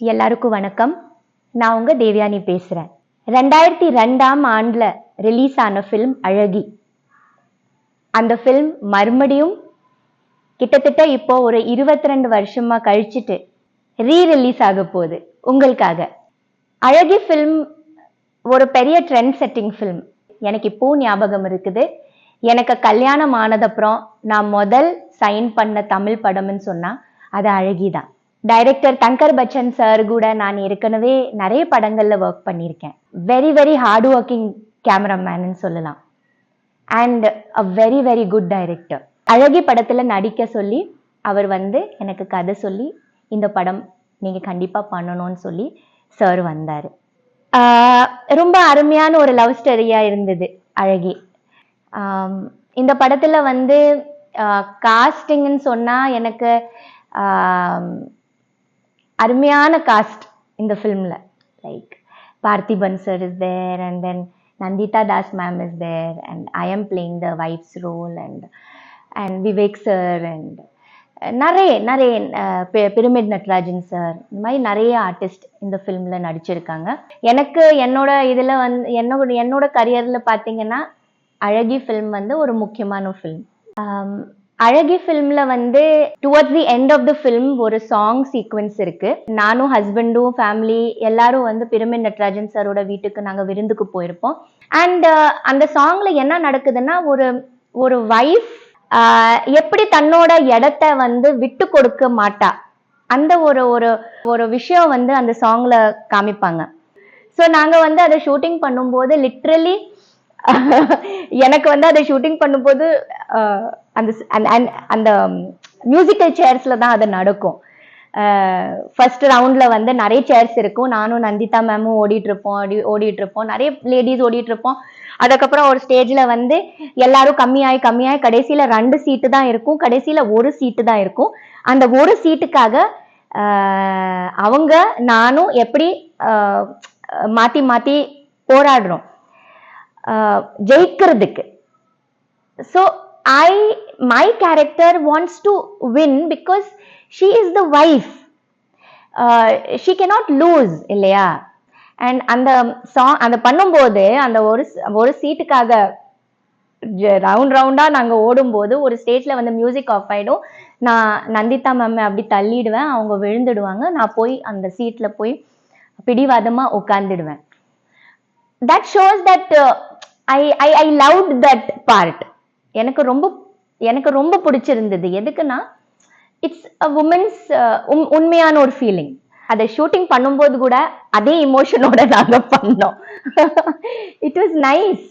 எல்லாருக்கும் வணக்கம். நான் உங்க தேவயானி பேசுறேன். 2002ஆம் ஆண்டுல ரிலீஸ் ஆன ஃபிலிம் அழகி. அந்த ஃபிலிம் மறுபடியும் கிட்டத்தட்ட இப்போ ஒரு 22 வருஷமா கழிச்சிட்டு ரீரிலீஸ் ஆக போகுது உங்களுக்காக. அழகி ஃபிலிம் ஒரு பெரிய ட்ரெண்ட் செட்டிங் ஃபிலிம். எனக்கு இப்போ ஞாபகம் இருக்குது, எனக்கு கல்யாணம் ஆனதப்புறம் நான் முதல் சைன் பண்ண தமிழ் படம்னு சொன்னா அது அழகிதான். டைரக்டர் தங்கர் பச்சன் சார் கூட நான் ஏற்கனவே நிறைய படங்கள்ல ஒர்க் பண்ணியிருக்கேன். Very very hard working cameraman சொல்லலாம். And a very very good director. அழகி படத்துல நடிக்க சொல்லி அவர் எனக்கு கதை சொல்லி இந்த படம் நீங்க கண்டிப்பா பண்ணணும்னு சொல்லி சார் வந்தாரு. ரொம்ப அருமையான ஒரு லவ் ஸ்டோரியா இருந்தது அழகி. இந்த படத்துல காஸ்டிங்னு சொன்னா எனக்கு அருமையான காஸ்ட் இந்த ஃபிலிம்ல. Like Parthiban sir is there, and then Nandita Das ma'am is there, and I am playing the wife's role, and Vivek sir, and நிறைய பிரமிட் நட்ராஜன் சார், இந்த மாதிரி நிறைய ஆர்டிஸ்ட் இந்த ஃபிலிம்ல நடிச்சிருக்காங்க. எனக்கு என்னோட இதுல என்னோட கரியர்ல பாத்தீங்கன்னா அழகி ஃபிலிம் ஒரு முக்கியமான ஃபிலிம். அழகி ஃபிலிம்ல towards the end of the film ஒரு சாங் சீக்வன்ஸ் இருக்கு. நானும் ஹஸ்பண்டும் ஃபேமிலி எல்லாரும் பிரமிட் நட்ராஜன் சாரோட வீட்டுக்கு நாங்க விருந்துக்கு போயிருப்போம். அண்ட் அந்த சாங்ல என்ன நடக்குதுன்னா, ஒரு வைஃப் எப்படி தன்னோட இடத்த விட்டு கொடுக்க மாட்டா, அந்த ஒரு விஷயம் அந்த சாங்ல காமிப்பாங்க. ஸோ நாங்க அதை ஷூட்டிங் பண்ணும்போது லிட்ரலி எனக்கு அதை ஷூட்டிங் பண்ணும்போது அந்த மியூசிக்கல் சேர்ஸ்ல தான் அது நடக்கும். ஃபர்ஸ்ட் ரவுண்ட்ல நிறைய சேர்ஸ் இருக்கும். நானும் நந்திதா மேமும் ஓடிட்டு இருப்போம், நிறைய லேடிஸ் ஓடிட்டு இருப்போம். அதுக்கப்புறம் ஒரு ஸ்டேஜ்ல எல்லாரும் கம்மியாயி கடைசியில 2 சீட்டு தான் இருக்கும், கடைசியில 1 சீட்டு தான் இருக்கும். அந்த 1 சீட்டுக்காக அவங்க நானும் எப்படி மாத்தி மாத்தி போராடுறோம் ஜெயிக்கிறதுக்கு. So my character wants to win because she is the wife. She cannot lose இல்லையா? அண்ட் அந்த சாங் அந்த பண்ணும்போது அந்த ஒரு சீட்டுக்காக ரவுண்டா நாங்க ஓடும்போது ஒரு ஸ்டேஜ்ல மியூசிக் ஆஃப் ஆயிடும். நான் நந்திதா மேம் அப்படி தள்ளிடுவேன், அவங்க விழுந்துடுவாங்க. நான் போய் அந்த சீட்ல போய் பிடிவாதமா உட்கார்ந்துடுவேன். That shows that I loved that part. எனக்கு ரொம்ப பிடிச்சிருந்தது. எதுக்குன்னா இட்ஸ் அ வுமன்ஸ் உண்மையான ஒரு ஃபீலிங். அதை ஷூட்டிங் பண்ணும்போது கூட அதே இமோஷனோட நாங்க பண்ணோம். It was nice.